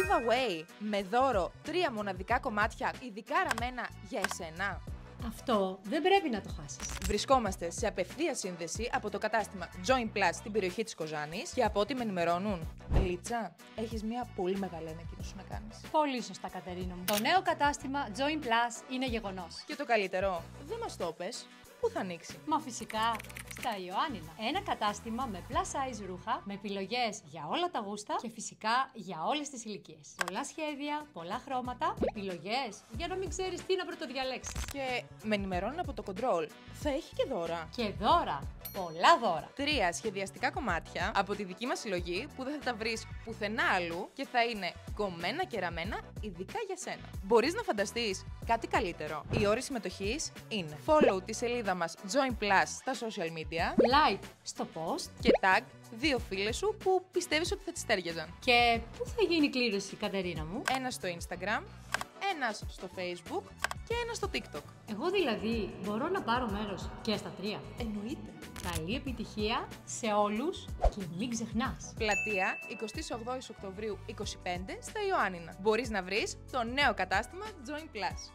giveaway με δώρο 3 μοναδικά κομμάτια ειδικά ραμμένα για εσένα. Αυτό δεν πρέπει να το χάσεις. Βρισκόμαστε σε απευθεία σύνδεση από το κατάστημα Join Plus στην περιοχή της Κοζάνης και από ό,τι με ενημερώνουν, Λίτσα, έχεις μια πολύ μεγάλη ανακοίνωση να κάνεις. Πολύ σωστά, Κατερίνα μου. Το νέο κατάστημα Join Plus είναι γεγονός. Και το καλύτερο, δεν μας το πες, πού θα ανοίξει? Μα φυσικά στα Ιωάννινα. Ένα κατάστημα με plus size ρούχα, με επιλογές για όλα τα γούστα και φυσικά για όλες τις ηλικίες. Πολλά σχέδια, πολλά χρώματα, επιλογές για να μην ξέρεις τι να πρωτοδιαλέξεις. Και με ενημερώνουν από το Control, θα έχει και δώρα. Και δώρα! Πολλά δώρα! 3 σχεδιαστικά κομμάτια από τη δική μας συλλογή που δεν θα τα βρεις πουθενά αλλού και θα είναι κομμένα και ραμμένα ειδικά για σένα. Μπορείς να φανταστείς κάτι καλύτερο? Οι όροι συμμετοχής είναι follow τη σελίδα μας Join Plus στα social media, Like στο post και tag 2 φίλες σου που πιστεύεις ότι θα τις τέριαζαν. και πού θα γίνει η κλήρωση, Κατερίνα μου? Ένας στο Instagram, ένας στο Facebook και ένας στο TikTok. Εγώ δηλαδή μπορώ να πάρω μέρος και στα 3. Εννοείται. Καλή επιτυχία σε όλους και μην ξεχνάς. Πλατεία 28 Οκτωβρίου 25 στα Ιωάννινα. Μπορείς να βρεις το νέο κατάστημα Join Plus.